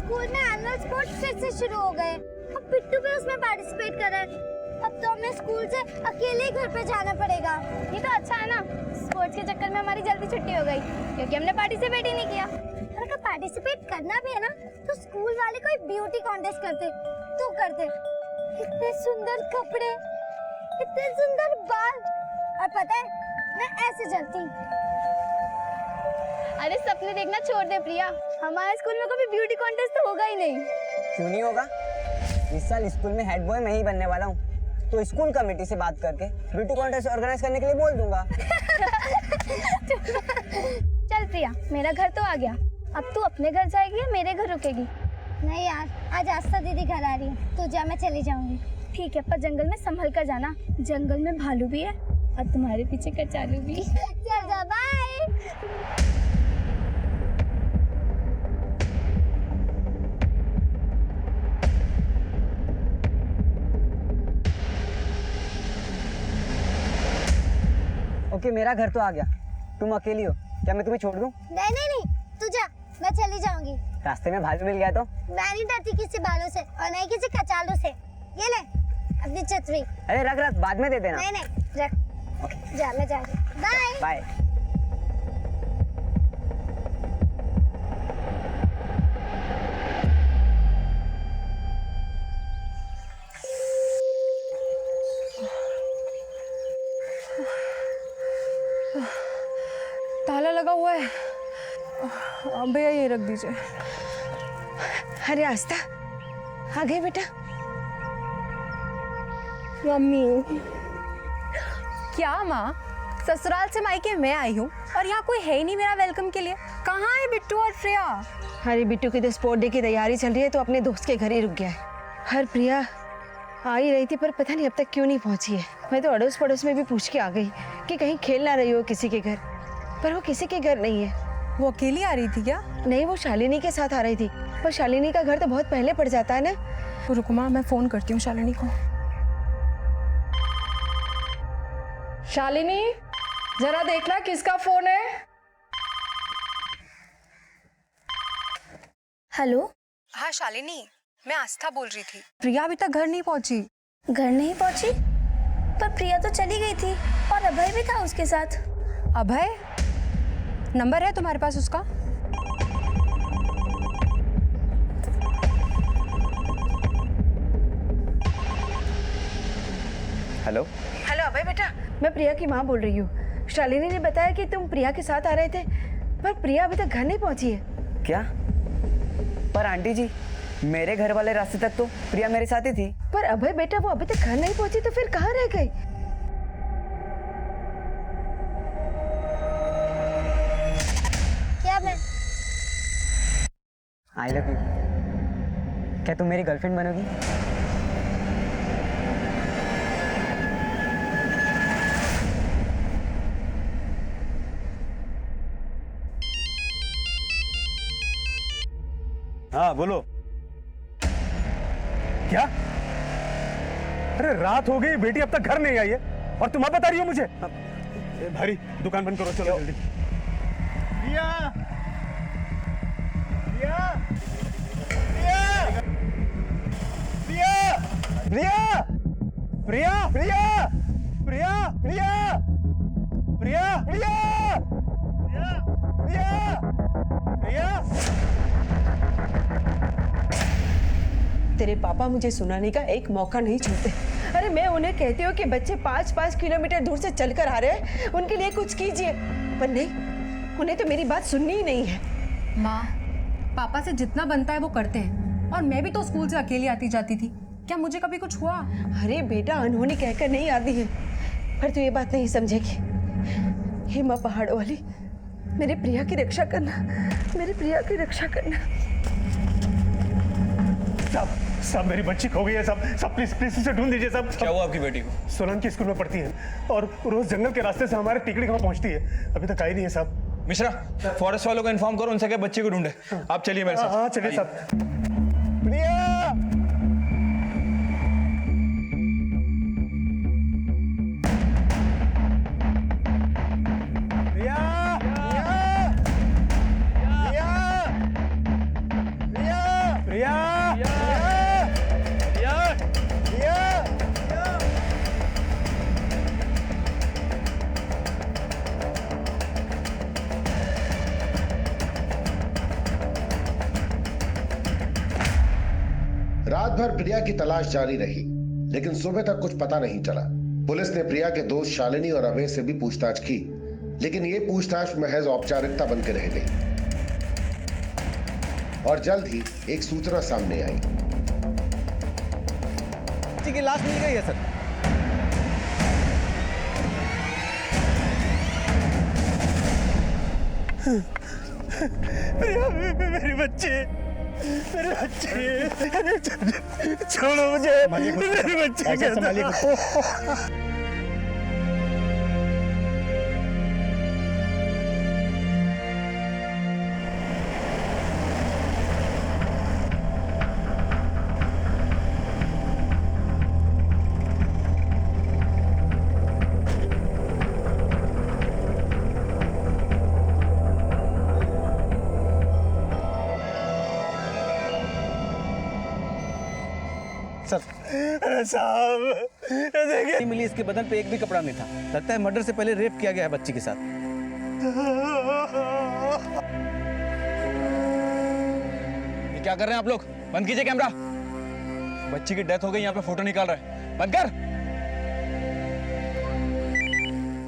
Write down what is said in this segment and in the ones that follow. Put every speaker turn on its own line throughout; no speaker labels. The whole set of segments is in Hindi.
स्कूल में एनुअल स्पोर्ट्स फिर से शुरू हो गए। अब पिट्टू भी उसमें पार्टिसिपेट कर रहा है। अब तो हमें स्कूल से अकेले ही घर पे जाना पड़ेगा।
ये तो अच्छा है ना, स्पोर्ट्स के चक्कर में हमारी जल्दी छुट्टी हो गई क्योंकि हमने पार्टिसिपेट ही नहीं किया।
और अगर पार्टिसिपेट करना भी है ना तो स्कूल वाले कोई ब्यूटी कॉन्टेस्ट करते तो करते। इतने सुंदर कपड़े, इतने सुंदर बाल, और पता है मैं ऐसे चलती।
अरे सपने देखना छोड़ दे प्रिया, हमारे स्कूल में कभी ब्यूटी कॉन्टेस्ट तो होगा ही नहीं।
क्यों नहीं होगा? इस साल स्कूल में हेड बॉय मैं ही बनने वाला हूँ, तो स्कूल कमेटी से बात करके ब्यूटी कॉन्टेस्ट ऑर्गेनाइज करने के लिए बोल दूंगा।
चल प्रिया, मेरा घर तो आ गया, अब तू अपने घर जाएगी या मेरे घर रुकेगी?
नहीं यार, आज आस्था दीदी घर आ रही है, तू जा, मैं चली जाऊंगी।
ठीक है, पर जंगल में संभल कर जाना, जंगल में भालू भी है और तुम्हारे पीछे कचालू भी।
चल जा, बाय।
ओके, मेरा घर तो आ गया, तुम अकेली हो, क्या मैं तुम्हें छोड़ दूं?
नहीं नहीं नहीं, तू जा, मैं चली जाऊंगी।
रास्ते में भालू मिल गया तो?
मैं नहीं डरती किसी बालों से और नहीं किसी कचालू से। ये ले अपनी छतरी।
अरे रख रख, बाद में दे देना।
नहीं नहीं रख, जा, मैं जा रही हूँ, बाय
बाय।
ताला लगा हुआ है। भैया ये रख दीजिए।
अरे आस्था, आ गई बेटा?
मम्मी। क्या माँ, ससुराल से मायके मैं आई हूँ और यहाँ कोई है ही नहीं मेरा वेलकम के लिए। कहाँ है बिट्टू और प्रिया?
अरे बिट्टू की तो स्पोर्ट डे की तैयारी चल रही है तो अपने दोस्त के घर ही रुक गया है। हर प्रिया आ ही रही थी पर पता नहीं अब तक क्यों नहीं पहुंची है। मैं तो अड़ोस पड़ोस में भी पूछ के आ गई कि कहीं खेल ना रही हो किसी के घर, पर वो किसी के घर नहीं है।
वो अकेली आ रही थी क्या?
नहीं, वो शालिनी के साथ आ रही थी, पर शालिनी का घर तो बहुत पहले पड़ जाता है ना।
तो रुको माँ, मैं फोन करती हूँ शालिनी को। शालिनी, जरा देखना किसका फोन है।
हेलो।
हाँ शालिनी, मैं आस्था बोल रही थी। प्रिया अभी तक घर नहीं पहुंची।
घर नहीं पहुंची? पर प्रिया तो चली गई थी और अभय भी था उसके साथ।
अभय? नंबर है तुम्हारे पास उसका?
हेलो
हेलो अभय बेटा, मैं प्रिया की माँ बोल रही हूँ। शालिनी ने बताया कि तुम प्रिया के साथ आ रहे थे, पर प्रिया अभी तक घर नहीं पहुंची है।
क्या? पर आंटी जी, मेरे घर वाले रास्ते तक तो प्रिया मेरे साथ ही थी।
पर अभय बेटा, वो अभी तक घर नहीं पहुंची तो फिर कहाँ रह गई?
क्या? मैं
आई लव यू। क्या तुम मेरी गर्लफ्रेंड बनोगी?
हाँ बोलो। क्या? अरे रात हो गई, बेटी अब तक घर नहीं आई है और तुम अब बता रही हो मुझे? भारी, दुकान बंद करो, चलो जल्दी। प्रिया! प्रिया! प्रिया! प्रिया! प्रिया! प्रिया! प्रिया! प्रिया! प्रिया! प्रिया! प्रिया! प्रिया!
तेरे पापा मुझे सुनाने का एक मौका नहीं छोड़ते। अरे मैं उन्हें कहती हूँ कि बच्चे 5-5 किलोमीटर दूर से चलकर आ रहे हैं, उनके लिए कुछ कीजिए, पर नहीं, उन्हें तो मेरी बात सुननी ही नहीं है।
माँ, पापा से जितना बनता है वो करते हैं, और मैं भी तो स्कूल से अकेली आती जाती थी। क्या मुझे कभी कुछ हुआ?
अरे बेटा, अनहोनी कहकर नहीं आती है, पर तू ये बात नहीं समझेगी। हे माँ पहाड़ों वाली, मेरी प्रिया की रक्षा करना, मेरी प्रिया की रक्षा करना।
सब मेरी बच्ची खो गई है। सब प्लीज प्लीज उसे ढूंढ दीजिए। सब
क्या हुआ आपकी बेटी को?
सोलन की स्कूल में पढ़ती है और रोज जंगल के रास्ते से हमारे टिकड़ी गांव पहुंचती है, अभी तक आई नहीं है साहब।
मिश्रा, फॉरेस्ट वालों को इन्फॉर्म करो, उनसे क्या बच्चे को ढूंढे। आप चलिए मेरे साथ।
हाँ चलिए साहब। प्रिया! प्रिया! प्रिया! प्रिया! प्रिया!
रात भर प्रिया की तलाश जारी रही, लेकिन सुबह तक कुछ पता नहीं चला। पुलिस ने प्रिया के दोस्त शालिनी और अभय से भी पूछताछ की, लेकिन ये पूछताछ महज औपचारिकता बनकर रह गई। और जल्द ही एक सूचना सामने आई।
बच्ची की लाश मिल गई है सर।
मेरी बच्ची, छोड़ो मुझे, मेरी बच्ची।
सर साहब देखिए, मिली इसके बदन पे एक भी कपड़ा नहीं था। लगता है मर्डर से पहले रेप किया गया है बच्ची के साथ।
ये क्या कर रहे हैं आप लोग? बंद कीजिए कैमरा। बच्ची की डेथ हो गई, यहाँ पे फोटो निकाल रहे हैं। बंद कर।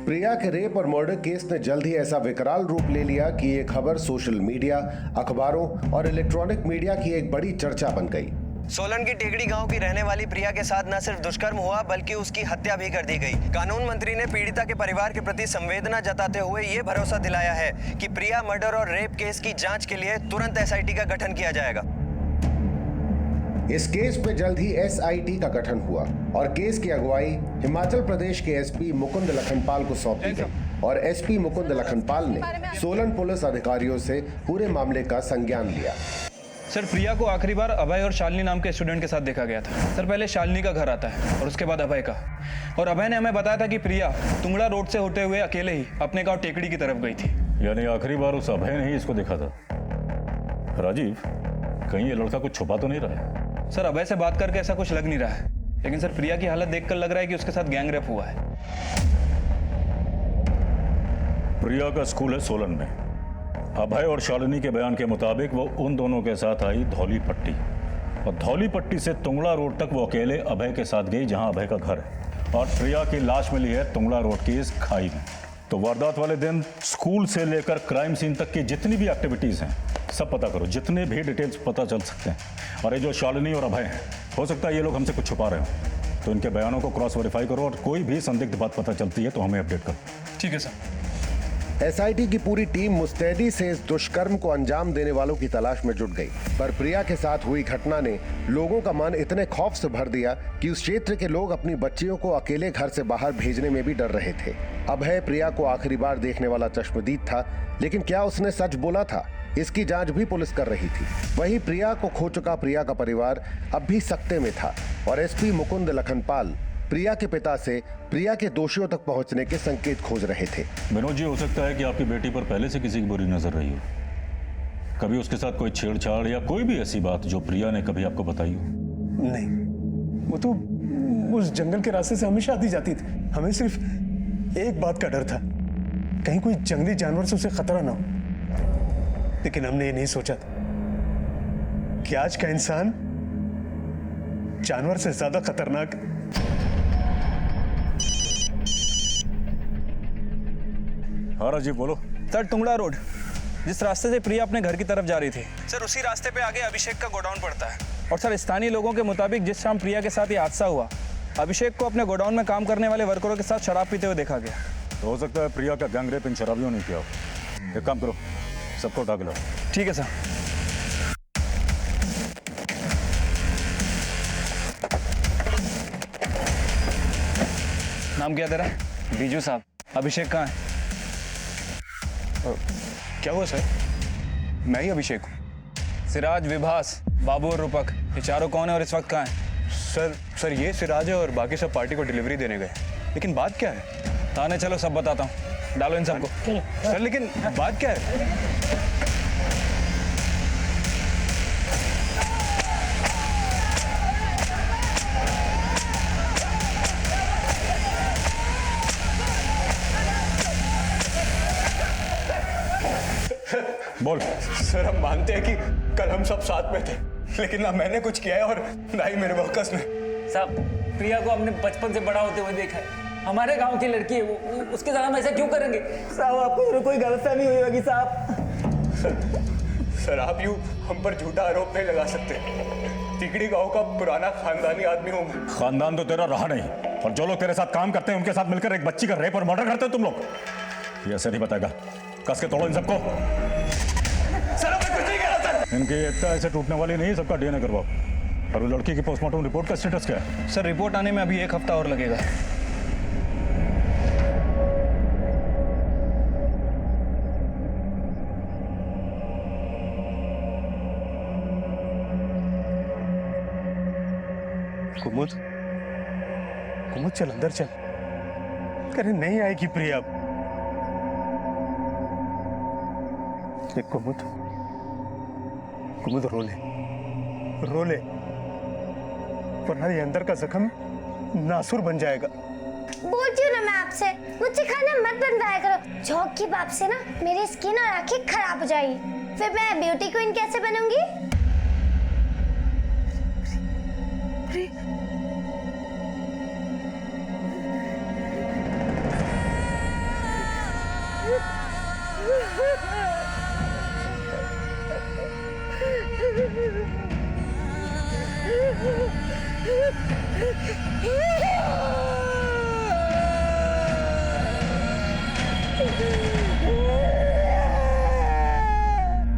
प्रिया के रेप और मर्डर केस ने जल्द ही ऐसा विकराल रूप ले लिया कि ये खबर सोशल मीडिया, अखबारों और इलेक्ट्रॉनिक मीडिया की एक बड़ी चर्चा बन गई।
सोलन की टेकड़ी गांव की रहने वाली प्रिया के साथ न सिर्फ दुष्कर्म हुआ बल्कि उसकी हत्या भी कर दी गई। कानून मंत्री ने पीड़िता के परिवार के प्रति संवेदना जताते हुए ये भरोसा दिलाया है कि प्रिया मर्डर और रेप केस की जांच के लिए तुरंत एसआईटी का गठन किया जाएगा।
इस केस पे जल्द ही एसआईटी का गठन हुआ और केस की अगुवाई हिमाचल प्रदेश के एसपी मुकुंद लखनपाल को सौंप दी गई और एसपी मुकुंद लखनपाल ने सोलन पुलिस अधिकारियों से पूरे मामले का संज्ञान लिया।
सर, प्रिया को आखिरी बार अभय और शालिनी नाम के स्टूडेंट के साथ देखा गया था। सर, पहले शालिनी का घर आता है और उसके बाद अभय का। और अभय ने हमें बताया था कि प्रिया तुंगड़ा रोड से होते हुए अकेले ही अपने गांव टेकड़ी की तरफ गई थी।
यानी आखिरी बार उस अभय ने ही इसको देखा था। राजीव, कहीं ये लड़का कुछ छुपा तो नहीं रहा है?
सर, अभय से बात करके ऐसा कुछ लग नहीं रहा है, लेकिन सर प्रिया की हालत देखकर लग रहा है कि उसके साथ गैंग रेप हुआ है।
प्रिया का स्कूल है सोलन में। अभय और शालिनी के बयान के मुताबिक वो उन दोनों के साथ आई धौली पट्टी और धौली पट्टी से तुंगड़ा रोड तक वो अकेले अभय के साथ गई, जहां अभय का घर है। और प्रिया की लाश मिली है तुंगड़ा रोड की इस खाई में। तो वारदात वाले दिन स्कूल से लेकर क्राइम सीन तक की जितनी भी एक्टिविटीज हैं सब पता करो, जितने भी डिटेल्स पता चल सकते हैं। और ये जो शालिनी और अभय हैं, हो सकता है ये लोग हमसे कुछ छुपा रहे हो, तो इनके बयानों को क्रॉस वेरीफाई करो और कोई भी संदिग्ध बात पता चलती है तो हमें अपडेट करो।
ठीक है सर।
एसआईटी की पूरी टीम मुस्तैदी से इस दुष्कर्म को अंजाम देने वालों की तलाश में जुट गई, पर प्रिया के साथ हुई घटना ने लोगों का मन इतने खौफ से भर दिया कि उस क्षेत्र के लोग अपनी बच्चियों को अकेले घर से बाहर भेजने में भी डर रहे थे। अभय प्रिया को आखिरी बार देखने वाला चश्मदीद था, लेकिन क्या उसने सच बोला था, इसकी जांच भी पुलिस कर रही थी। वहीं प्रिया को खो चुका प्रिया का परिवार अब भी सकते में था और एसपी मुकुंद लखनपाल प्रिया के पिता से प्रिया के दोषियों तक पहुंचने के संकेत खोज रहे थे।
विनोद जी, हो सकता है कि आपकी बेटी पर पहले से किसी की बुरी नजर रही हो, कभी उसके साथ कोई छेड़छाड़ या कोई भी ऐसी बात जो प्रिया ने कभी आपको बताई हो?
नहीं, वो तो उस जंगल के रास्ते से हमेशा आती जाती थी। हमें सिर्फ एक बात का डर था, कहीं कोई जंगली जानवर से उसे खतरा ना हो। लेकिन हमने ये नहीं सोचा था कि आज का इंसान जानवर से ज्यादा खतरनाक है।
हाँ राजीव, बोलो।
सर, तुंगड़ा रोड जिस रास्ते से प्रिया अपने घर की तरफ जा रही थी, सर उसी रास्ते पे आगे अभिषेक का गोडाउन पड़ता है। और सर, स्थानीय लोगों के मुताबिक जिस शाम प्रिया के साथ ये हादसा हुआ, अभिषेक को अपने गोडाउन में काम करने वाले वर्करों के साथ शराब पीते हुए देखा गया।
तो हो सकता है प्रिया का गैंग रेप इन शराबियों ने किया हो। एक काम करो, सबको उठा के लाओ।
ठीक है सर। नाम क्या तेरा? बीजू साहब। अभिषेक कहाँ है?
क्या हुआ सर? मैं ही अभिषेक हूँ।
सिराज, विभास, बाबू और रूपक, ये चारों कौन है और इस वक्त कहाँ है?
सर ये सिराज है और बाकी सब पार्टी को डिलीवरी देने गए। लेकिन बात क्या है?
थाने चलो, सब बताता हूँ। डालो इन सबको।
सर लेकिन बात क्या है?
बोल।
सर हम मानते हैं कि कल हम सब साथ में थे, लेकिन ना मैंने कुछ किया है और ना ही मेरे वर्कर्स ने।
साहब, प्रिया को हमने बचपन से बड़ा होते हुए देखा है। हमारे गांव की लड़की है वो, उसके साथ हम ऐसा क्यों करेंगे?
साहब आपको कोई गलतफहमी हुई होगी साहब।
सर आप यूं हम पर झूठा आरोप नहीं लगा सकते। तिकड़ी गांव का पुराना खानदानी आदमी हूं मैं।
खानदान तो तेरा रहा नहीं, और जो लोग तेरे साथ काम करते हैं उनके साथ मिलकर एक बच्ची का रेप और मर्डर करते हो तुम लोग। ये ऐसे नहीं बताएगा, कस के तोड़ो इन सबको।
सर मैं कुछ नहीं कह रहा सर।
इनकी एकता ऐसे टूटने वाली नहीं, सबका डीएनए करवाओ। और वो लड़की की पोस्टमार्टम रिपोर्ट का स्टेटस क्या है?
सर रिपोर्ट आने में अभी 1 हफ्ता और लगेगा।
कुमुद, कुमुद चल अंदर चल। अरे नहीं आएगी प्रिया। देख कुमुद, कुमुद रो ले, रो ले, वरना ये अंदर का जख्म नासुर बन जाएगा।
बोलती हूँ ना मैं आपसे, मुझसे खाना मत बनवाया करो। झोंक की बाप से ना मेरी स्किन और आंखें खराब हो जाएगी, फिर मैं ब्यूटी क्वीन कैसे बनूंगी?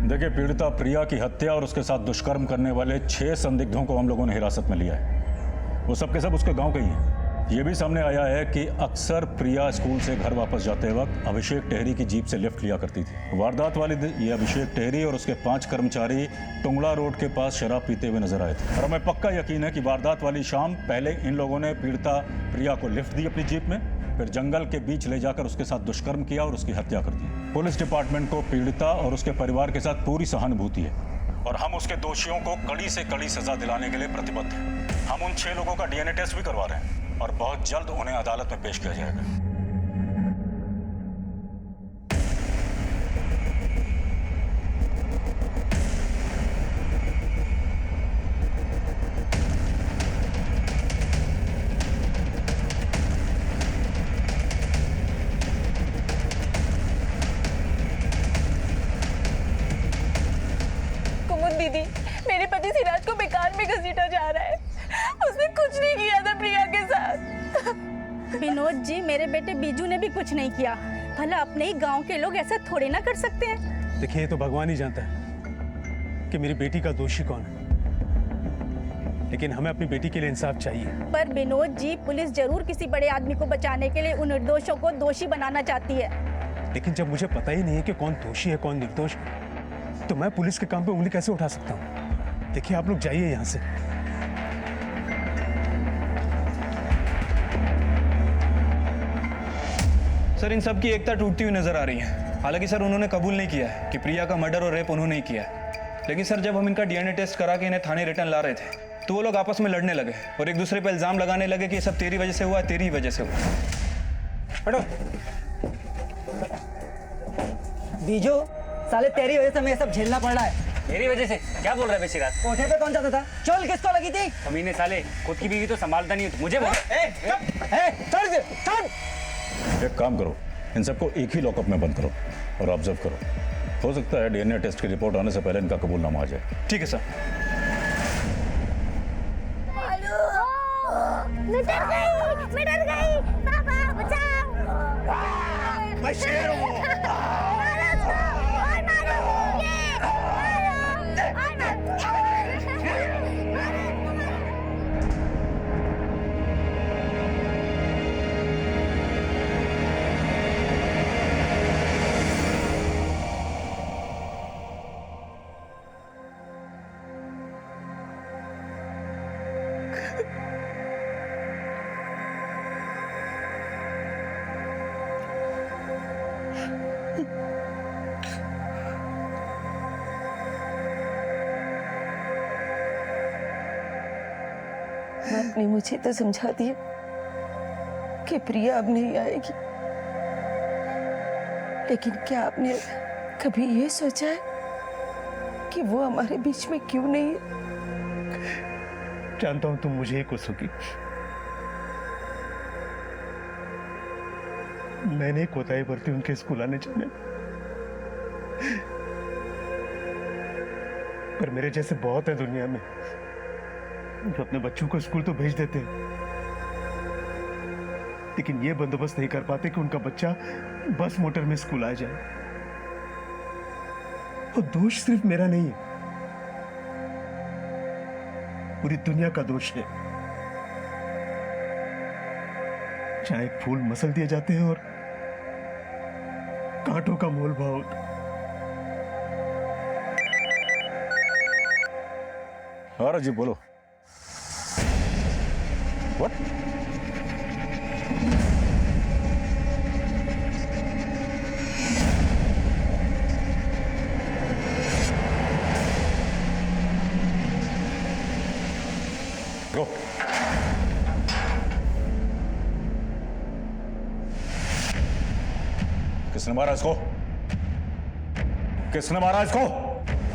देखिए, पीड़िता प्रिया की हत्या और उसके साथ दुष्कर्म करने वाले 6 संदिग्धों को हम लोगों ने हिरासत में लिया है। वो सब के सब उसके गांव के ही हैं। ये भी सामने आया है कि अक्सर प्रिया स्कूल से घर वापस जाते वक्त अभिषेक टेहरी की जीप से लिफ्ट लिया करती थी। वारदात वाले दिन ये अभिषेक टेहरी और उसके 5 कर्मचारी टुंगड़ा रोड के पास शराब पीते हुए नजर आए थे। और हमें पक्का यकीन है कि वारदात वाली शाम पहले इन लोगों ने पीड़िता प्रिया को लिफ्ट दी अपनी जीप में, फिर जंगल के बीच ले जाकर उसके साथ दुष्कर्म किया और उसकी हत्या कर दी। पुलिस डिपार्टमेंट को पीड़िता और उसके परिवार के साथ पूरी सहानुभूति है और हम उसके दोषियों को कड़ी से कड़ी सजा दिलाने के लिए प्रतिबद्ध हैं। हम उन 6 लोगों का डीएनए टेस्ट भी करवा रहे हैं और बहुत जल्द उन्हें अदालत में पेश किया जाएगा।
कुमुद दीदी, मेरे पति सिराज को बेकार में घसीटा जा रहा है। उसने कुछ नहीं किया था प्रिया के साथ।
विनोद जी, मेरे बेटे बीजू ने भी कुछ नहीं किया। भला अपने ही गांव के लोग ऐसा थोड़े ना कर सकते हैं।
देखिए, ये तो भगवान ही जानता है कि मेरी बेटी का दोषी कौन है, लेकिन हमें अपनी बेटी के लिए इंसाफ चाहिए।
पर विनोद जी, पुलिस जरूर किसी बड़े आदमी को बचाने के लिए उन निर्दोषों को दोषी बनाना चाहती है।
लेकिन जब मुझे पता ही नहीं है कि कौन दोषी है कौन निर्दोष, तो मैं पुलिस के काम पे उंगली कैसे उठा सकता हूँ? देखिए, आप लोग जाइए यहाँ से।
सर इन सब की एकता टूटती हुई नजर आ रही है। हालांकि सर उन्होंने कबूल नहीं किया है कि प्रिया का मर्डर और रेप उन्होंने ही किया है। लेकिन सर जब हम इनका डीएनए टेस्ट करा के इन्हें थाने रिटर्न ला रहे थे तो वो लोग आपस में लड़ने लगे और एक दूसरे पर इल्जाम लगाने लगे कि ये सब तेरी वजह से हुआ है, तेरी वजह से हुआ।
हटो। बीजू, साले तेरी वजह से हमें सब झेलना पड़ रहा है।
मेरी वजह से? क्या बोल रहा है बेसिराज?
कोठे पे कौन जाता था? चोल किसको लगी थी?
कमीने साले, खुद की बीवी तो संभालता नहीं है, मुझे बोल।
एक काम करो, इन सबको एक ही लॉकअप में बंद करो और ऑब्जर्व करो। हो सकता है डीएनए टेस्ट की रिपोर्ट आने से पहले इनका कबूलनामा आ जाए।
ठीक है सर।
मैं डर गई, पापा बचाओ।
मैं शेर हूँ।
आपने मुझे तो समझा दिया कि प्रिया अब नहीं आएगी, लेकिन क्या आपने कभी ये सोचा है कि वो हमारे बीच में क्यों नहीं है?
जानता हूं तुम मुझे ही कोसोगी। मैंने कोताही बरती उनके स्कूल आने जाने, पर मेरे जैसे बहुत है दुनिया में जो अपने बच्चों को स्कूल तो भेज देते हैं, लेकिन ये बंदोबस्त नहीं कर पाते कि उनका बच्चा बस मोटर में स्कूल आ जाए। और दोष सिर्फ मेरा नहीं है, पूरी दुनिया का दोष है। जहां एक फूल मसल दिए जाते हैं और कांटों का मोल भाव होता है।
हाँ जी बोलो। What? Go. किसने मारा इसको? किसने मारा इसको?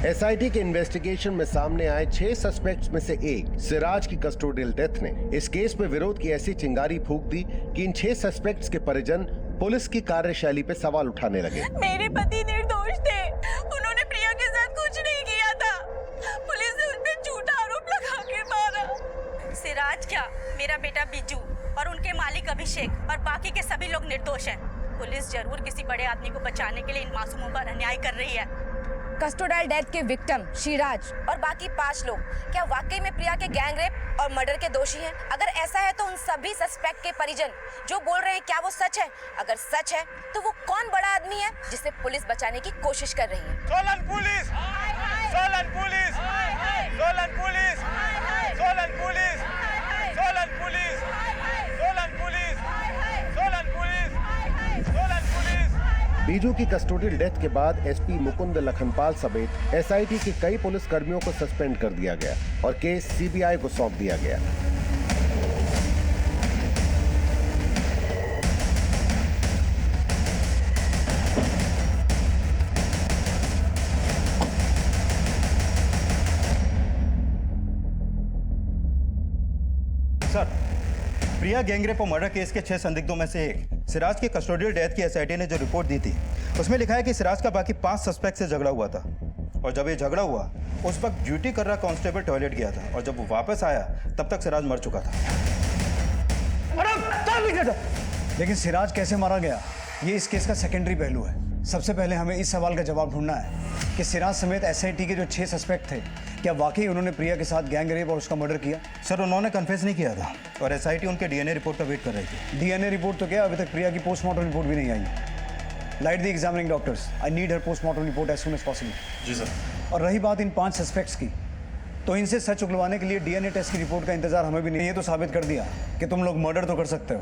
एसआईटी के इन्वेस्टिगेशन में सामने आए 6 सस्पेक्ट्स में से एक सिराज की कस्टोडियल डेथ ने इस केस में विरोध की ऐसी चिंगारी फूंक दी कि इन 6 सस्पेक्ट्स के परिजन पुलिस की कार्यशैली पे सवाल उठाने लगे।
मेरे पति निर्दोष थे, उन्होंने प्रिया के साथ कुछ नहीं किया था। पुलिस ने उन पे झूठा आरोप लगा के मारा।
सिराज क्या, मेरा बेटा बिज्जू और उनके मालिक अभिषेक और बाकी के सभी लोग निर्दोष हैं। पुलिस जरूर किसी बड़े आदमी को बचाने के लिए इन मासूमों पर अन्याय कर रही है।
कस्टोडाइल डेथ के विक्टिम शिराज और बाकी 5 लोग क्या वाकई में प्रिया के गैंग रेप और मर्डर के दोषी हैं? अगर ऐसा है तो उन सभी सस्पेक्ट के परिजन जो बोल रहे हैं क्या वो सच है? अगर सच है तो वो कौन बड़ा आदमी है जिसे पुलिस बचाने की कोशिश कर रही है?
Solan police! Solan police! Solan police! Solan police! Solan police! Solan police! Solan police! Solan police!
Biju की कस्टोडियल डेथ के बाद एसपी मुकुंद लखनपाल समेत एसआईटी के कई पुलिस कर्मियों को सस्पेंड कर दिया गया और केस सीबीआई को सौंप दिया गया।
सर, प्रिया गैंगरेप और मर्डर केस के 6 संदिग्धों में से एक सिराज की कस्टोडियल डेथ की एसआईटी ने जो रिपोर्ट दी थी उसमें लिखा है कि सिराज का बाकी 5 सस्पेक्ट से झगड़ा हुआ था और जब ये झगड़ा हुआ उस वक्त ड्यूटी कर रहा कांस्टेबल टॉयलेट गया था और जब वो वापस आया तब तक सिराज मर चुका था।
लेकिन सिराज कैसे मारा गया ये इस केस का सेकेंडरी पहलू है। सबसे पहले हमें इस सवाल का जवाब ढूंढना है कि सिराज समेत एसआईटी के जो 6 सस्पेक्ट थे क्या वाकई उन्होंने प्रिया के साथ गैंग रेप और उसका मर्डर किया?
सर, उन्होंने कन्फेस नहीं किया था और एसआईटी उनके डीएनए रिपोर्ट का वेट कर रही थी।
डीएनए रिपोर्ट तो क्या, अभी तक प्रिया की पोस्टमार्टम रिपोर्ट भी नहीं आई। Light the examining doctors, I need her postmortem report as soon as possible.
जी सर।
और रही बात इन 5 सस्पेक्ट्स की, तो इनसे सच उगलवाने के लिए डीएनए टेस्ट की रिपोर्ट का इंतजार हमें भी नहीं। ये तो साबित कर दिया कि तुम लोग मर्डर तो कर सकते हो।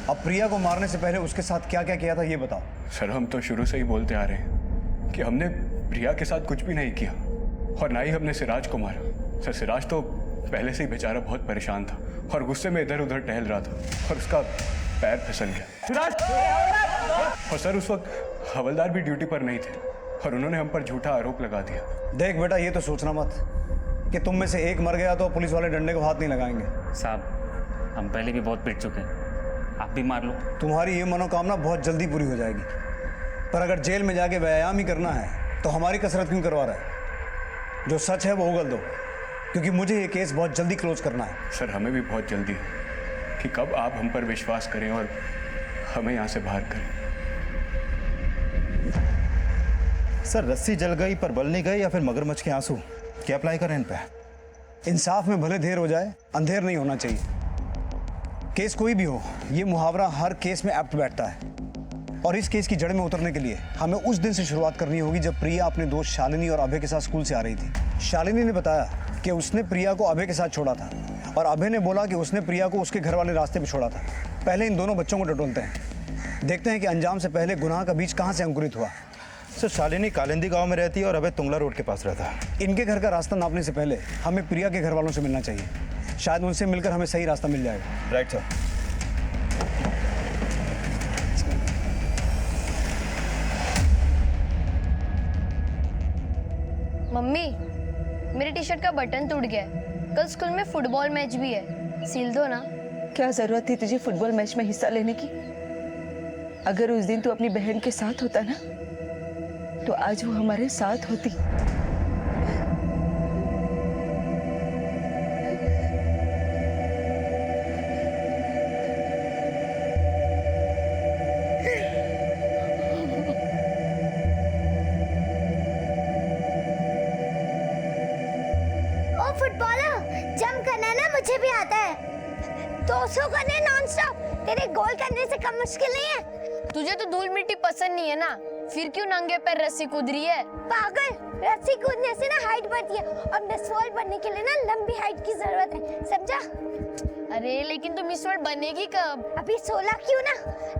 अब प्रिया को मारने से पहले उसके साथ क्या क्या किया था ये बताओ।
सर, हम तो शुरू से ही बोलते आ रहे हैं कि हमने प्रिया के साथ कुछ भी नहीं किया और ना ही हमने सिराज को मारा। सर, सिराज तो पहले से ही बेचारा बहुत परेशान था और गुस्से में इधर उधर टहल रहा था और उसका पैर फिसल गया। और सर, उस वक्त हवलदार भी ड्यूटी पर नहीं थे और उन्होंने हम पर झूठा आरोप लगा दिया।
देख बेटा, ये तो सोचना मत कि तुम में से एक मर गया तो पुलिस वाले डंडे को हाथ नहीं लगाएंगे।
साहब, हम पहले भी बहुत पिट चुके हैं, आप भी मार लो।
तुम्हारी ये मनोकामना बहुत जल्दी पूरी हो जाएगी, पर अगर जेल में जाके व्यायाम ही करना है तो हमारी कसरत क्यों करवा रहा है? जो सच है वो उगल दो, क्योंकि मुझे ये केस बहुत जल्दी क्लोज करना है।
सर, हमें भी बहुत जल्दी है कि कब आप हम पर विश्वास करें और हमें यहाँ से बाहर करें।
सर, रस्सी जल गई पर बल नहीं गई या फिर मगरमच्छ के आंसू, क्या अप्लाई करें इन पे?
इंसाफ में भले देर हो जाए, अंधेर नहीं होना चाहिए। केस कोई भी हो, ये मुहावरा हर केस में एप्ट बैठता है। और इस केस की जड़ में उतरने के लिए हमें उस दिन से शुरुआत करनी होगी जब प्रिया अपने दोस्त शालिनी और अभय के साथ स्कूल से आ रही थी। शालिनी ने बताया कि उसने प्रिया को अभय के साथ छोड़ा था और अभय ने बोला कि उसने प्रिया को उसके घर वाले रास्ते पर छोड़ा था। पहले इन दोनों बच्चों को टटोलते हैं, देखते हैं कि अंजाम से पहले गुनाह का बीज कहाँ से अंकुरित हुआ।
सर, शालिनी कालिंदी गांव में रहती है और अभय तुंगला रोड के पास रहता है।
इनके घर का रास्ता नापने से पहले हमें प्रिया के घर वालों से मिलना चाहिए, शायद उनसे मिलकर हमें सही रास्ता मिल जाएगा।
Right sir.
मम्मी, मेरी टी शर्ट का बटन टूट गया है, कल स्कूल में फुटबॉल मैच भी है, सिल दो ना।
क्या जरूरत थी तुझे फुटबॉल मैच में हिस्सा लेने की? अगर उस दिन तू अपनी बहन के साथ होता ना तो आज वो हमारे साथ होती।
ओ फुटबॉलर, जंप करना ना मुझे भी आता है। 200 करने नॉन स्टॉप, तेरे गोल करने से कम मुश्किल नहीं है।
तुझे तो धूल मिट्टी पसंद नहीं है ना, फिर क्यों नंगे पैर रस्सी कूद रही है?
पागल, रस्सी कूदने से ना हाइट बढ़ती है और मिस वर्ल्ड बनने के लिए ना लंबी हाइट की जरूरत है, समझा?
अरे लेकिन तू मिस वर्ल्ड बनेगी कब?
अभी 16 क्यों ना,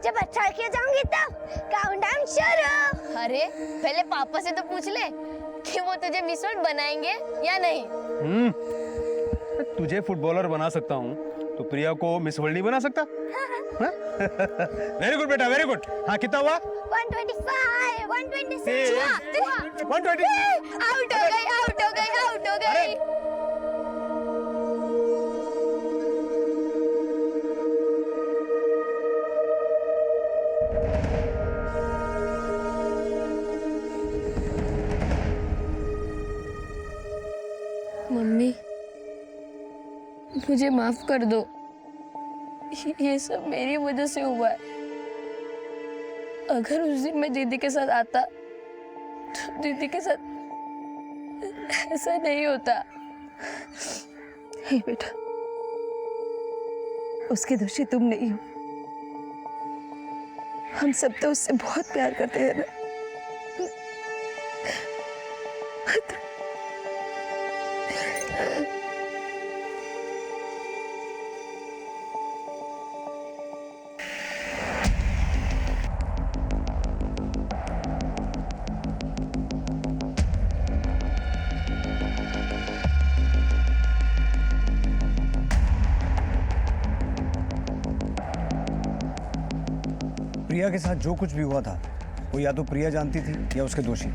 जब 18 किया जाऊंगी तब। काउंटडाउन शुरू।
अरे पहले पापा से तो पूछ ले कि वो तुझे मिस वर्ल्ड बनाएंगे या नहीं।
तुझे फुटबॉलर बना सकता हूँ तो प्रिया को मिस वर्ल्ड नहीं बना सकता? वेरी गुड बेटा, वेरी गुड। हाँ, कितना हुआ?
125, 126,
120।
आउट हो गई, आउट हो गई, आउट हो गई। मम्मी, मुझे माफ कर दो, ये सब मेरी वजह से हुआ है। अगर उस दिन मैं दीदी के साथ आता तो दीदी के साथ ऐसा नहीं होता।
हे बेटा, उसके दोषी तुम नहीं हो। हम सब तो उससे बहुत प्यार करते हैं ना।
प्रिया के साथ जो कुछ भी हुआ था वो या तो प्रिया जानती थी या उसके दोषी।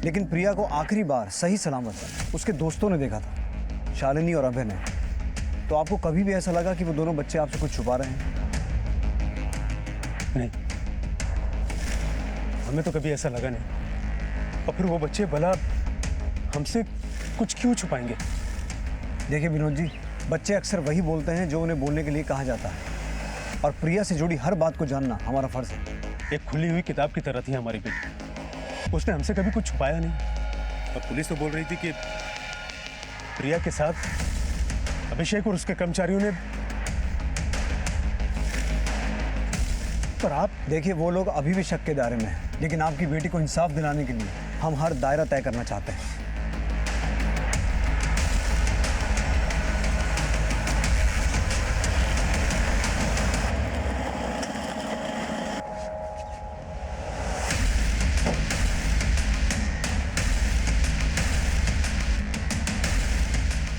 लेकिन प्रिया को आखिरी बार सही सलामत उसके दोस्तों ने देखा था, शालिनी और अभय ने। तो आपको कभी भी ऐसा लगा कि वो दोनों बच्चे आपसे कुछ छुपा रहे हैं?
नहीं, हमें तो कभी ऐसा लगा नहीं। और फिर वो बच्चे भला हमसे कुछ क्यों छुपाएंगे?
देखिए विनोद जी, बच्चे अक्सर वही बोलते हैं जो उन्हें बोलने के लिए कहा जाता है, और प्रिया से जुड़ी हर बात को जानना हमारा फर्ज है।
एक खुली हुई किताब की तरह थी हमारी बेटी, उसने हमसे कभी कुछ छुपाया नहीं। और पुलिस तो बोल रही थी कि प्रिया के साथ अभिषेक और उसके कर्मचारियों ने।
पर आप देखिए, वो लोग अभी भी शक के दायरे में हैं, लेकिन आपकी बेटी को इंसाफ दिलाने के लिए हम हर दायरा तय करना चाहते हैं।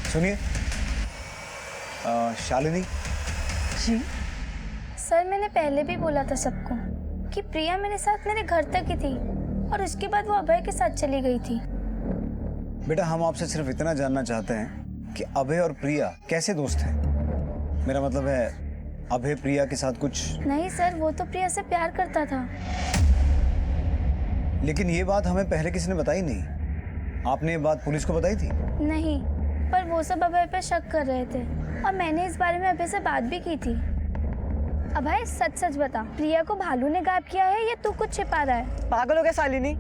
सुनिए, शालिनी
जी सर, मैंने पहले भी बोला था सबको कि प्रिया मेरे साथ मेरे घर तक ही थी और उसके बाद वो अभय के साथ चली गई थी।
बेटा, हम आपसे सिर्फ इतना जानना चाहते हैं कि अभय और प्रिया कैसे दोस्त हैं। मेरा मतलब है, अभय प्रिया के साथ कुछ।
नहीं सर, वो तो प्रिया से प्यार करता था।
लेकिन ये बात हमें पहले किसी ने बताई नहीं। आपने ये बात पुलिस को बताई थी?
नहीं, पर वो सब अभय पे शक कर रहे थे और मैंने इस बारे में अभय से बात भी की थी। अभय सच सच बता, प्रिया को भालू ने गायब किया है या तू कुछ छिपा रहा है?
पागल हो गया शालिनी,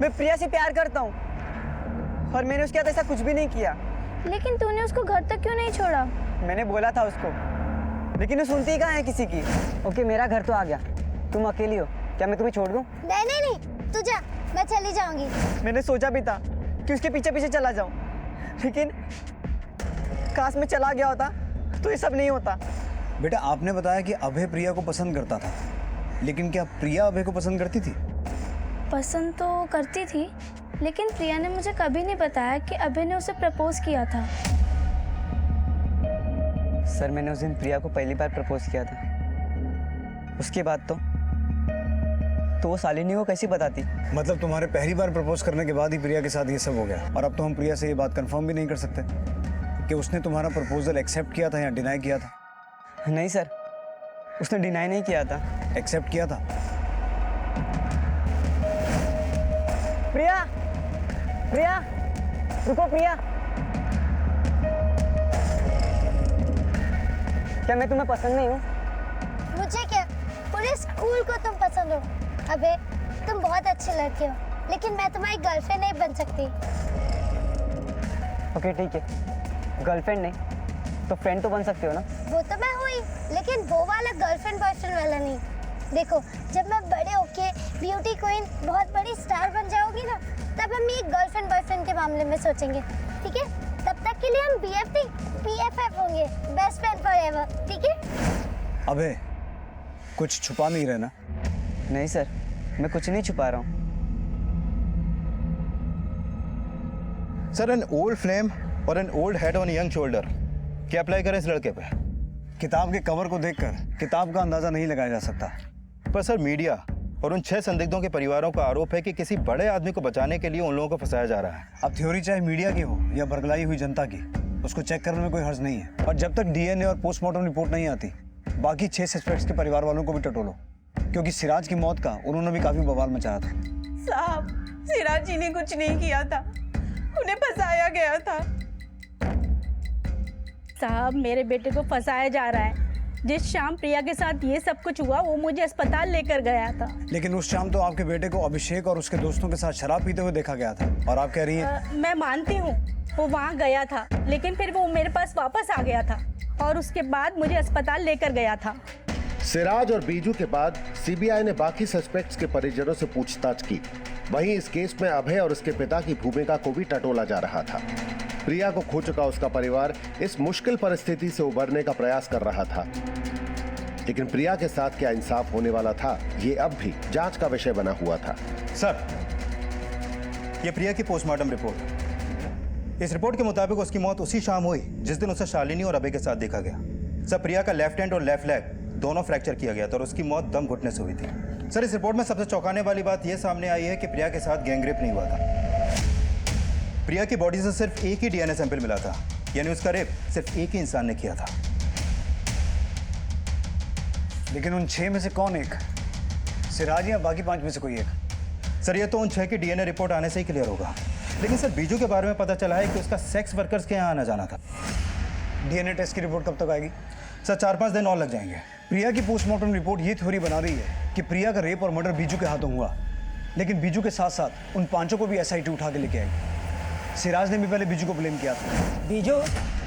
मैं प्रिया से प्यार करता हूँ और मैंने उसके साथ ऐसा कुछ भी नहीं किया।
लेकिन तूने उसको घर तक क्यों नहीं छोड़ा?
मैंने बोला था उसको, लेकिन वो सुनती कहाँ है किसी की। ओके, मेरा घर तो आ गया, तुम अकेली हो, क्या मैं तुम्हें छोड़ दूँ?
नहीं नहीं नहीं, तू जा, मैं चली जाऊंगी।
मैंने सोचा भी था कि उसके पीछे पीछे चला जाऊं, लेकिन काश में चला गया होता तो ये सब नहीं होता।
बेटा, आपने बताया कि अभय प्रिया को पसंद करता था, लेकिन क्या प्रिया अभय को पसंद करती थी?
पसंद तो करती थी, लेकिन प्रिया ने मुझे कभी नहीं बताया कि अभय ने उसे प्रपोज किया था।
सर, मैंने उस दिन प्रिया को पहली बार प्रपोज किया था, उसके बाद तो वो शालिनी को कैसी बताती?
मतलब तुम्हारे पहली बार प्रपोज करने के बाद ही प्रिया के साथ ये सब हो गया, और अब तो हम प्रिया से ये बात कंफर्म भी नहीं कर सकते। कि उसने तुम्हारा प्रपोजल एक्सेप्ट किया था या डिनाई किया था?
नहीं सर, उसने डिनाई नहीं किया था।
एक्सेप्ट किया था।
प्रिया, प्रिया, रुको प्रिया। क्या मैं तुम्हें पसंद नहीं हूँ?
मुझे क्या, पूरे स्कूल को तुम पसंद हो। अबे तुम बहुत अच्छे लड़के हो, लेकिन मैं तुम्हारी गर्लफ्रेंड नहीं बन सकती।
ओके ठीक है, गर्लफ्रेंड नहीं तो फ्रेंड तो बन सकते हो ना?
वो तो मैं हुई, लेकिन वो वाला गर्लफ्रेंड बॉयफ्रेंड वाला नहीं। देखो, जब मैं बड़े होके ब्यूटी क्वीन बहुत बड़ी स्टार बन जाऊंगी ना, तब हम ये गर्लफ्रेंड बॉयफ्रेंड के मामले में सोचेंगे, ठीक है? तब तक के लिए हम BFT BFF होंगे, बेस्ट फ्रेंड फॉरएवर, ठीक है?
अबे कुछ छुपा नहीं रहे ना?
नहीं सर, मैं कुछ नहीं छुपा रहा हूँ।
सर, एन ओल्ड फ्लेम और an old head on young shoulder, क्या अप्लाई करें इस लड़के पे?
किताब के कवर को देखकर किताब का अंदाजा नहीं लगाया जा सकता।
पर सर, मीडिया और उन 6 संदिग्धों के परिवारों का आरोप है कि किसी बड़े आदमी को बचाने के लिए उन लोगों को फंसाया जा रहा है।
अब थ्योरी चाहे मीडिया की हो या बरगलाई हुई जनता की, उसको चेक करने में कोई हर्ज नहीं है। और जब तक DNA और पोस्टमार्टम रिपोर्ट नहीं आती, बाकी 6 सस्पेक्ट्स के परिवार वालों को भी टटोलो, क्योंकि सिराज की मौत का उन्होंने भी काफी बवाल मचाया था।
साहब, सिराज जी ने कुछ नहीं किया था, उन्हें फंसाया गया था।
साहब, मेरे बेटे को फंसाया जा रहा है। जिस शाम प्रिया के साथ ये सब कुछ हुआ, वो मुझे अस्पताल लेकर गया था।
लेकिन उस शाम तो आपके बेटे को अभिषेक और उसके दोस्तों के साथ शराब पीते हुए देखा गया था, और आप कह रही हैं?
मैं मानती हूँ वो वहाँ गया था, लेकिन फिर वो मेरे पास वापस आ गया था और उसके बाद मुझे अस्पताल लेकर गया था।
सिराज और बीजू के बाद CBI ने बाकी सस्पेक्ट्स के परिजनों से पूछताछ की। वहीं इस केस में अभय और उसके पिता की भूमिका को भी टटोला जा रहा था। प्रिया को खो चुका उसका परिवार इस मुश्किल परिस्थिति से उबरने का प्रयास कर रहा था, लेकिन प्रिया के साथ क्या इंसाफ होने वाला था, ये अब भी जांच का विषय बना हुआ था।
सर, ये प्रिया की पोस्टमार्टम रिपोर्ट। इस रिपोर्ट के मुताबिक उसकी मौत उसी शाम हुई जिस दिन उसे शालिनी और अभय के साथ देखा गया। सर, प्रिया का लेफ्ट हैंड और लेफ्ट लेग दोनों फ्रैक्चर किया गया था और उसकी मौत दम घुटने से हुई थी। सर, इस रिपोर्ट में सबसे चौंकाने वाली बात यह सामने आई है कि प्रिया के साथ गैंगरेप नहीं हुआ था। प्रिया की बॉडी से सिर्फ एक ही DNA सैंपल मिला था, यानी उसका रेप सिर्फ एक ही इंसान ने किया था।
लेकिन उन 6 में से कौन एक? सिराज या बाकी 5 में से कोई एक?
सर, ये तो उन 6 की DNA रिपोर्ट आने से ही क्लियर होगा। लेकिन सर, बीजू के बारे में पता चला है कि उसका सेक्स वर्कर्स के यहाँ आना जाना था।
DNA टेस्ट की रिपोर्ट कब तक आएगी?
सर, 4-5 दिन और लग जाएंगे।
प्रिया की पोस्टमार्टम रिपोर्ट ये थ्योरी बना रही है कि प्रिया का रेप और मर्डर बीजू के हाथों हुआ, लेकिन बीजू के साथ साथ उन 5 को भी SIT उठा के लेके आई। सिराज ने भी पहले बीजू को ब्लेम किया था।
बीजू,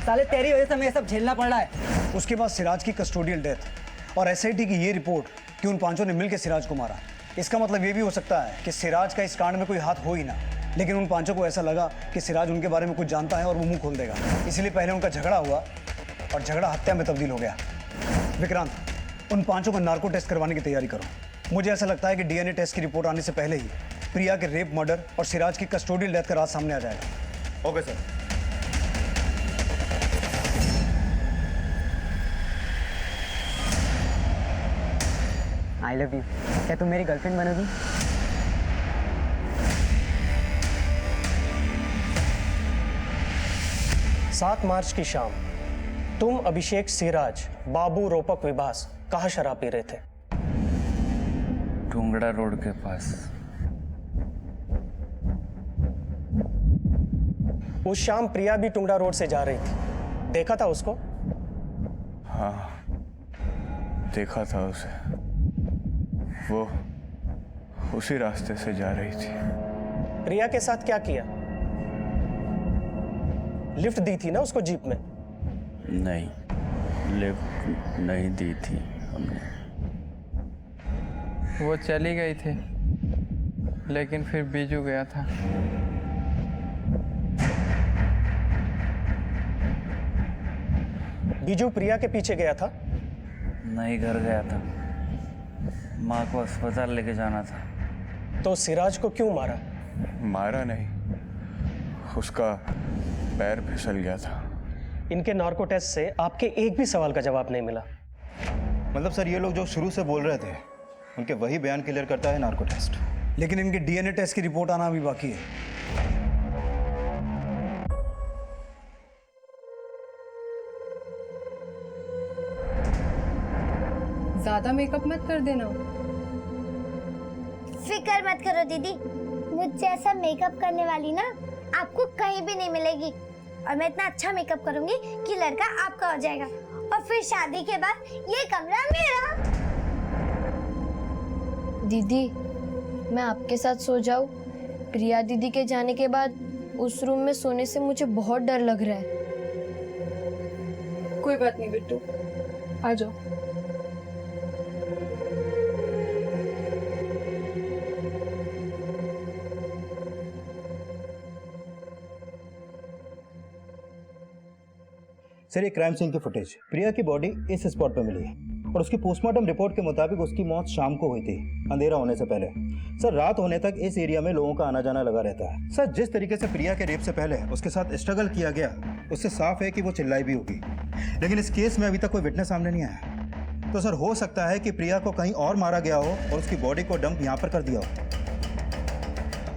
साले तेरी वजह से हमें सब झेलना पड़ रहा है।
उसके बाद सिराज की कस्टोडियल डेथ और SIT की ये रिपोर्ट कि उन 5 ने मिलकर सिराज को मारा। इसका मतलब ये भी हो सकता है कि सिराज का इस कांड में कोई हाथ हो ही ना, लेकिन उन 5 को ऐसा लगा कि सिराज उनके बारे में कुछ जानता है और वो मुंह खोल देगा, इसलिए पहले उनका झगड़ा हुआ और झगड़ा हत्या में तब्दील हो गया। विक्रांत, उन 5 को नार्को टेस्ट करवाने की तैयारी करो। मुझे ऐसा लगता है कि DNA टेस्ट की रिपोर्ट आने से पहले ही प्रिया के रेप, मर्डर और सिराज की कस्टोडियल डेथ का राज सामने आ जाएगा।
Okay sir.
I love you. क्या तुम मेरी गर्लफ्रेंड बनोगी?
सात मार्च की शाम तुम, अभिषेक, सिराज, बाबू, रोपक, विभास कहाँ शराब पी रहे थे?
टुंगड़ा रोड के पास।
उस शाम प्रिया भी टुंगड़ा रोड से जा रही थी, देखा था उसको?
हाँ, देखा था उसे। वो उसी रास्ते से जा रही थी।
प्रिया के साथ क्या किया? लिफ्ट दी थी ना उसको जीप में?
नहीं, लिफ्ट नहीं दी थी हमने।
वो चली गई थी, लेकिन फिर बीजू गया था।
बीजू प्रिया के पीछे गया था?
नहीं, घर गया था, माँ को अस्पताल लेके जाना था।
तो सिराज को क्यों मारा?
मारा नहीं, उसका पैर फिसल गया था।
इनके नार्को टेस्ट से आपके एक भी सवाल का जवाब नहीं मिला।
मतलब सर, ये लोग जो शुरू से बोल रहे थे उनके वही बयान क्लियर करता है नार्को टेस्ट।
लेकिन इनके DNA टेस्ट की रिपोर्ट आना अभी बाकी है।
ज्यादा मेकअप मत कर देना।
फिक्र मत करो दीदी, मुझ जैसा मेकअप करने वाली ना आपको कहीं भी नहीं मिलेगी। और मैं इतना अच्छा मेकअप करूंगी कि लड़का आपका हो जाएगा और फिर शादी के बाद ये कमरा मेरा।
दीदी, मैं आपके साथ सो जाऊं? प्रिया दीदी के जाने के बाद उस रूम में सोने से मुझे बहुत डर लग रहा है।
कोई बात नहीं बिट्टू, आ जाओ।
सर, ये क्राइम सीन की फुटेज, प्रिया की बॉडी इस स्पॉट पर मिली है और उसकी पोस्टमार्टम रिपोर्ट के मुताबिक उसकी मौत शाम को हुई थी, अंधेरा होने से पहले। सर, रात होने तक इस एरिया में लोगों का आना जाना लगा रहता है। सर, जिस तरीके से प्रिया के रेप से पहले उसके साथ स्ट्रगल किया गया, उससे साफ है कि वो चिल्लाई भी होगी। लेकिन इस केस में अभी तक कोई विटनेस सामने नहीं आया। तो सर, हो सकता है कि प्रिया को कहीं और मारा गया हो और उसकी बॉडी को डंप यहाँ पर कर दिया हो।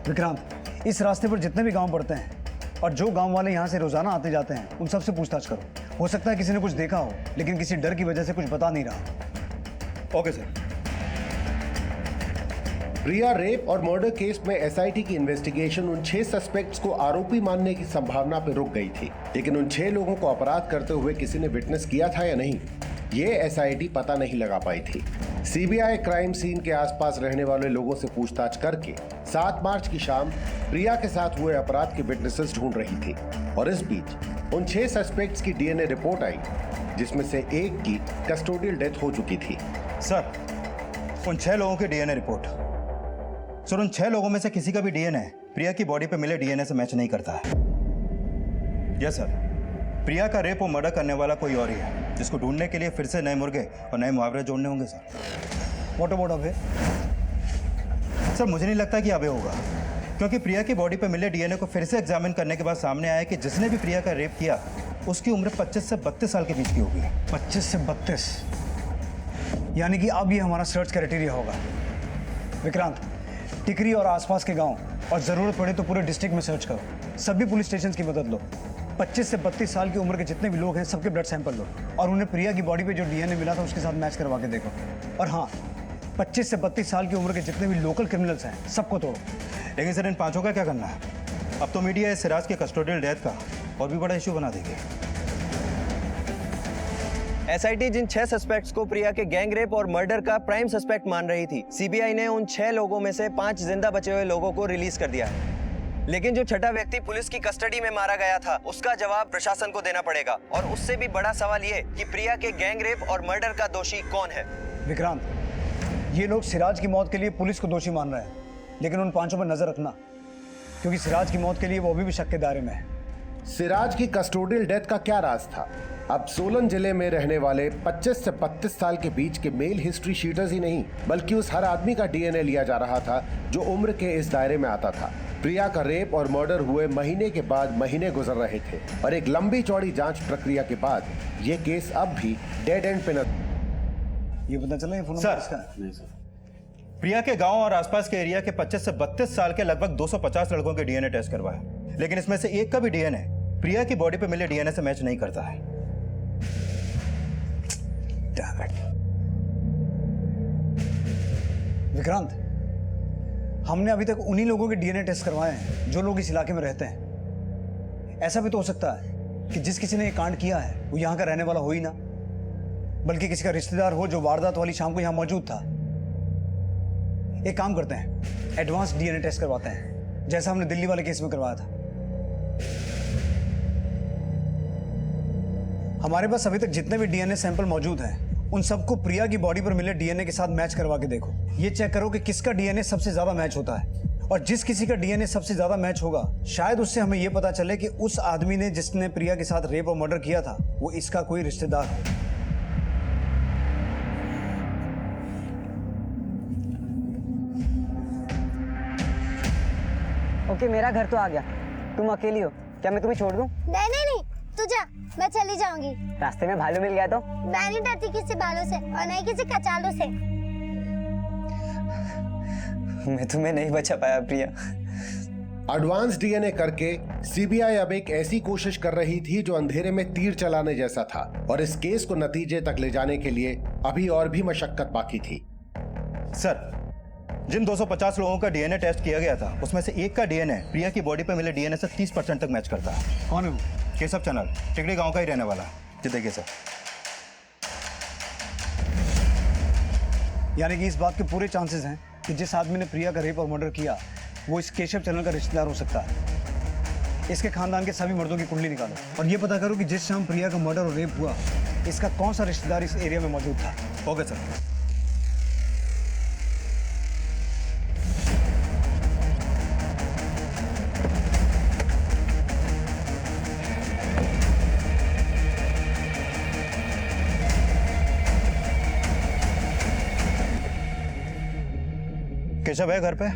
विक्रांत, इस रास्ते पर जितने भी गांव पड़ते हैं और जो गांव वाले यहाँ से रोजाना आते जाते हैं, उन सबसे पूछताछ करो। हो सकता है किसी ने कुछ देखा हो, लेकिन किसी डर की वजह से कुछ बता नहीं रहा।
Okay sir.
प्रिया रेप और मर्डर केस में एसआईटी की इन्वेस्टिगेशन उन 6 सस्पेक्ट्स को आरोपी मानने की संभावना पर रुक गई थी, लेकिन उन 6 लोगों को अपराध करते हुए किसी ने विटनेस किया था या नहीं, ये एसआईटी पता नहीं लगा पाई थी। सीबीआई क्राइम सीन के आसपास रहने वाले लोगों से पूछताछ करके 7 मार्च की शाम प्रिया के साथ हुए अपराध के विटनेसेस ढूंढ रही थी और इस बीच उन 6 सस्पेक्ट्स की डीएनए रिपोर्ट आई, जिसमें से एक की कस्टोडियल डेथ हो चुकी थी।
सर, उन 6 लोगों की डीएनए रिपोर्ट, सर, उन 6 लोगों में से किसी का भी डीएनए प्रिया की बॉडी पे मिले डीएनए से मैच नहीं करता है। यस सर, प्रिया का रेप और मर्डर करने वाला कोई और ही है, जिसको ढूंढने के लिए फिर से नए मुर्गे और नए मुहावरे जोड़ने होंगे sir.
What about Abhay?
Sir, मुझे नहीं लगता कि अभय होगा, क्योंकि प्रिया की बॉडी पे मिले डीएनए को फिर से एग्जामिन करने के बाद सामने आया कि जिसने भी प्रिया का रेप किया उसकी उम्र 25 से 32 साल के बीच की होगी।
25 से 32, यानी कि अब ये हमारा सर्च क्राइटेरिया होगा। विक्रांत, टिकरी और आसपास के गांव और जरूरत पड़े तो पूरे डिस्ट्रिक्ट में सर्च करो। सभी पुलिस स्टेशन की मदद लो। 25 से 32 साल की उम्र के जितने भी लोग हैं, सबके ब्लड सैंपल लो और उन्हें प्रिया की बॉडी पे जो डीएनए मिला था उसके साथ मैच करवा के देखो। और हाँ, 25 से 32 साल की उम्र के जितने भी लोकल क्रिमिनल्स हैं, सबको तोड़ो।
लेकिन सर, इन 5 का क्या करना है? अब तो मीडिया इस सिराज के कस्टोडियल डेथ का और भी बड़ा इशू बना देगी।
एसआईटी जिन 6 सस्पेक्ट्स को प्रिया के गैंग रेप और मर्डर का प्राइम सस्पेक्ट मान रही थी, सीबीआई ने उन 6 लोगों में से 5 जिंदा बचे हुए लोगों को रिलीज कर दिया है। लेकिन जो छठा व्यक्ति पुलिस की कस्टडी में मारा गया था, उसका जवाब प्रशासन को देना पड़ेगा। और उससे भी बड़ा सवाल ये कि प्रिया के गैंग रेप और मर्डर का दोषी कौन है।
विक्रांत, ये लोग सिराज की मौत के लिए पुलिस को दोषी मान रहे हैं, लेकिन उन 5 पर नजर रखना, क्योंकि सिराज की मौत के लिए वो अभी भी शक के दायरे में है।
सिराज की कस्टोडियल डेथ का क्या राज था? अब सोलन जिले में रहने वाले 25 से 32 साल के बीच के मेल हिस्ट्री शीटर्स ही नहीं, बल्कि उस हर आदमी का डीएनए लिया जा रहा था जो उम्र के इस दायरे में आता था। प्रिया का रेप और मर्डर हुए महीने के बाद महीने गुजर रहे थे और एक लंबी चौड़ी जांच प्रक्रिया के बाद ये केस अब भी डेड एंड पे
ये पता चला ये फोन
सर, प्रिया के गांव और आसपास के एरिया के 25 से 32 साल के लगभग 250 लड़कों के डीएनए टेस्ट करवाया, लेकिन इसमें से एक का भी डीएनए प्रिया की बॉडी पे मिले डीएनए से मैच नहीं करता है।
विक्रांत, हमने अभी तक उन्हीं लोगों के डीएनए टेस्ट करवाए हैं जो लोग इस इलाके में रहते हैं। ऐसा भी तो हो सकता है कि जिस किसी ने ये कांड किया है वो यहाँ का रहने वाला हो ही ना, बल्कि किसी का रिश्तेदार हो जो वारदात वाली शाम को यहाँ मौजूद था। एक काम करते हैं, एडवांस डीएनए टेस्ट करवाते हैं, जैसा हमने दिल्ली वाले केस में करवाया था। हमारे पास अभी तक जितने भी डीएनए सैंपल मौजूद हैं, उन सबको प्रिया की बॉडी पर मिले डीएनए के साथ मैच करवा के देखो। ये चेक करो कि किसका डीएनए सबसे ज्यादा मैच होता है, और जिस किसी का डीएनए सबसे ज्यादा मैच होगा, शायद उससे हमें यह पता चले कि उस आदमी ने जिसने प्रिया के साथ रेप और मर्डर किया था वो इसका कोई रिश्तेदार हो।
ओके, मेरा घर तो आ गया, तुम अकेली हो, क्या मैं तुम्हें छोड़ दूं?
नहीं नहीं नहीं, तू जा, मैं चली जाऊंगी।
रास्ते में भालू मिल गया तो?
मैं नहीं डरती किसी भालू से और नहीं किसी कचालू से।
मैं तुम्हें नहीं बचा पाया प्रिया।
एडवांस डीएनए करके सीबीआई अब एक ऐसी कोशिश कर रही थी जो अंधेरे में तीर चलाने जैसा था, और इस केस को नतीजे तक ले जाने के लिए अभी और भी मशक्कत बाकी थी।
सर, जिन 250 लोगों का डीएनए टेस्ट किया गया था उसमें से एक का डीएनए प्रिया की बॉडी पर मिले डीएनए से 30% तक मैच करता है।
कौन है वो?
केशव चैनल, टिकड़ी गांव का ही रहने वाला। जी देखिए सर।
यानी कि इस बात के पूरे चांसेस हैं कि जिस आदमी ने प्रिया का रेप और मर्डर किया वो इस केशव चैनल का रिश्तेदार हो सकता है। इसके खानदान के सभी मर्दों की कुंडली निकालो और ये पता करो कि जिस शाम प्रिया का मर्डर और रेप हुआ इसका कौन सा रिश्तेदार इस एरिया में मौजूद था।
Okay sir. केशव है घर पे?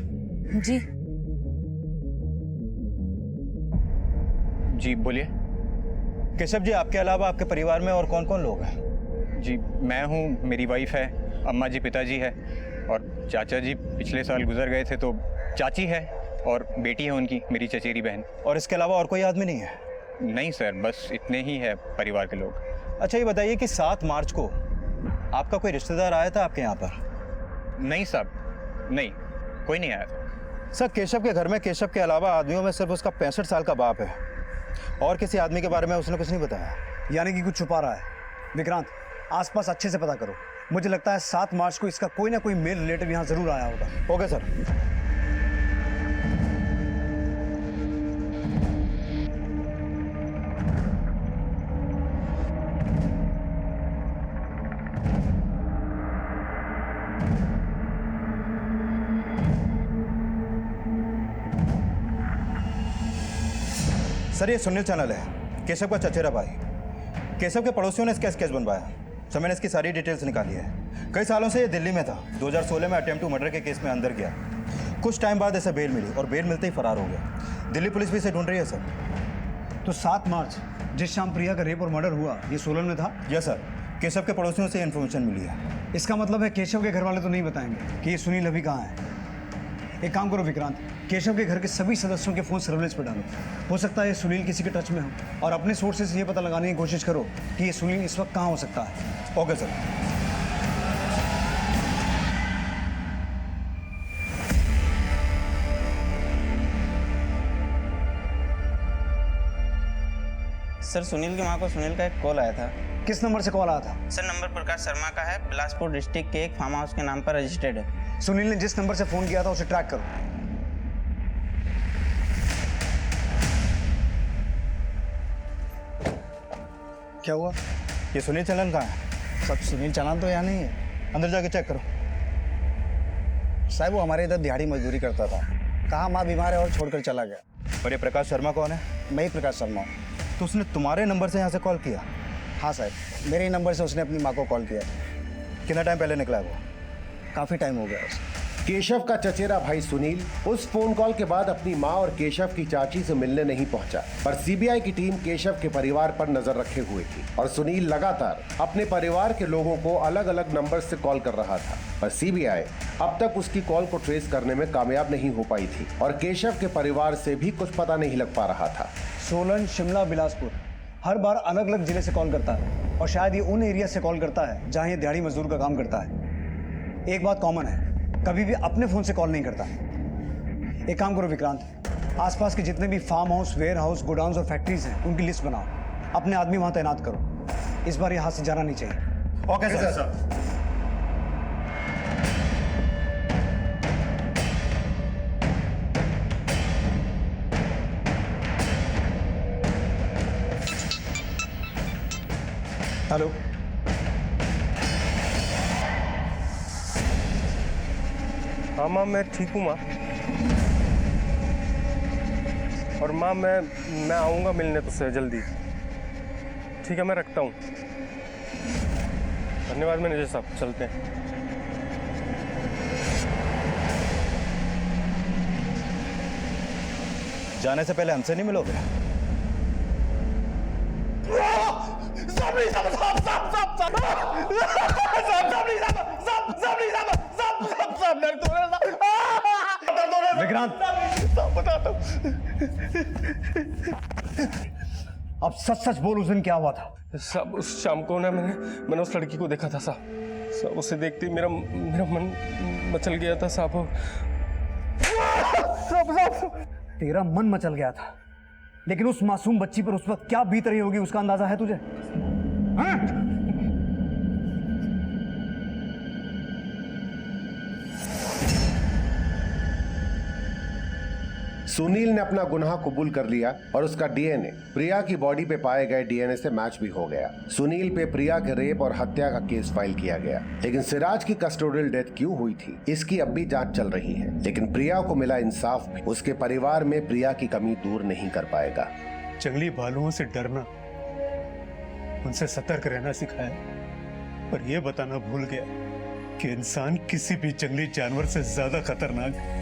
जी
जी बोलिए।
केशव जी, आपके अलावा आपके परिवार में और कौन कौन लोग हैं?
जी मैं हूँ, मेरी वाइफ है, अम्मा जी पिताजी है और चाचा जी पिछले साल गुजर गए थे, तो चाची है और बेटी है उनकी, मेरी चचेरी बहन।
और इसके अलावा और कोई आदमी नहीं है?
नहीं सर, बस इतने ही है परिवार के लोग।
अच्छा ये बताइए कि 7 मार्च को आपका कोई रिश्तेदार आया था आपके यहाँ पर?
नहीं साहब, नहीं, कोई नहीं आया था।
सर, केशव के घर में केशव के अलावा आदमियों में सिर्फ उसका 65 साल का बाप है और किसी आदमी के बारे में उसने कुछ नहीं बताया।
यानी कि कुछ छुपा रहा है। विक्रांत, आसपास अच्छे से पता करो। मुझे लगता है 7 मार्च को इसका कोई ना कोई मेल रिलेटिव यहाँ जरूर आया होगा।
Okay sir. सर, ये सुनील चैनल है, केशव का चचेरा भाई। केशव के पड़ोसियों ने इसका स्केच बनवाया। सर, मैंने इसकी सारी डिटेल्स निकाली है। कई सालों से ये दिल्ली में था। 2016 में अटेम्प्ट टू मर्डर के केस में अंदर गया। कुछ टाइम बाद इसे बेल मिली और बेल मिलते ही फरार हो गया। दिल्ली पुलिस भी इसे ढूंढ रही है सर।
तो 7 मार्च जिस शाम प्रिया का रेप और मर्डर हुआ ये सोलन में था?
यस सर, केशव के पड़ोसियों से इन्फॉर्मेशन मिली है।
इसका मतलब है केशव के घर वाले तो नहीं बताएंगे कि ये सुनील अभी कहाँ है। एक काम करो विक्रांत, केशव के घर के सभी सदस्यों के फ़ोन सर्विलेंस पर डालो। हो सकता है ये सुनील किसी के टच में हो, और अपने सोर्सेज से ये पता लगाने की कोशिश करो कि ये सुनील इस वक्त कहाँ हो सकता है।
Okay sir.
सर, सुनील की माँ को सुनील का एक कॉल आया था।
किस नंबर से कॉल आया था?
सर, नंबर प्रकाश शर्मा का है, बिलासपुर डिस्ट्रिक्ट के एक फार्म हाउस के नाम पर रजिस्टर्ड है।
सुनील ने जिस नंबर से फ़ोन किया था उसे ट्रैक करो। क्या हुआ?
ये सुनील चैनल कहाँ है?
सब सुनील चैनल तो यहाँ नहीं है।
अंदर जाके चेक करो।
साहब, वो हमारे इधर दिहाड़ी मजदूरी करता था। कहाँ माँ बीमार है और छोड़कर चला गया।
और ये प्रकाश शर्मा कौन है?
मैं ही प्रकाश शर्मा हूँ।
तो उसने तुम्हारे नंबर से यहाँ से कॉल किया?
हाँ साहब, मेरे ही नंबर से उसने अपनी माँ को कॉल किया।
कितना टाइम पहले निकला है वो?
काफ़ी टाइम हो गया उसे।
केशव का चचेरा भाई सुनील उस फोन कॉल के बाद अपनी मां और केशव की चाची से मिलने नहीं पहुंचा, पर सीबीआई की टीम केशव के परिवार पर नजर रखे हुए थी और सुनील लगातार अपने परिवार के लोगों को अलग अलग नंबर से कॉल कर रहा था, पर सीबीआई अब तक उसकी कॉल को ट्रेस करने में कामयाब नहीं हो पाई थी और केशव के परिवार से भी कुछ पता नहीं लग पा रहा था।
सोलन, शिमला, बिलासपुर हर बार अलग अलग जिले से कॉल करता है और शायद ये उन एरिया से कॉल करता है जहाँ ये दिहाड़ी मजदूर का काम करता है। एक बात कॉमन है, कभी भी अपने फ़ोन से कॉल नहीं करता। एक काम करो विक्रांत, आसपास के जितने भी farm house, warehouse, godowns और फैक्ट्रीज हैं उनकी लिस्ट बनाओ। अपने आदमी वहाँ तैनात करो। इस बार यहाँ से जाना नहीं चाहिए।
Okay sir.
हेलो,
हाँ माँ, मैं ठीक हूँ माँ। और माँ मैं आऊँगा मिलने तुझसे जल्दी। ठीक है, मैं रखता हूँ। धन्यवाद मैनेजर साहब, चलते हैं।
जाने से पहले हमसे नहीं मिलोगे?
विक्रांत, अब सच सच बोल, उस दिन क्या हुआ था?
साहब, उस शाम को ना मैंने उस लड़की को देखा था साहब। साहब उसे देखते ही मेरा मेरा मन मचल गया था साहब।
तेरा मन मचल गया था, लेकिन उस मासूम बच्ची पर उस वक्त क्या बीत रही होगी उसका अंदाजा है तुझे? हाँ?
सुनील ने अपना गुनाह कबूल कर लिया और उसका डीएनए प्रिया की बॉडी पे पाए गए डीएनए से मैच भी हो गया। सुनील पे प्रिया के रेप और हत्या का केस फाइल किया गया, लेकिन सिराज की कस्टोडियल डेथ क्यों हुई थी इसकी अब भी जांच चल रही है। लेकिन प्रिया को मिला इंसाफ भी उसके परिवार में प्रिया की कमी दूर नहीं कर पाएगा।
जंगली भालुओं से डरना, उनसे सतर्क रहना सिखाया, पर यह बताना भूल गया कि इंसान किसी भी जंगली जानवर से ज्यादा खतरनाक है।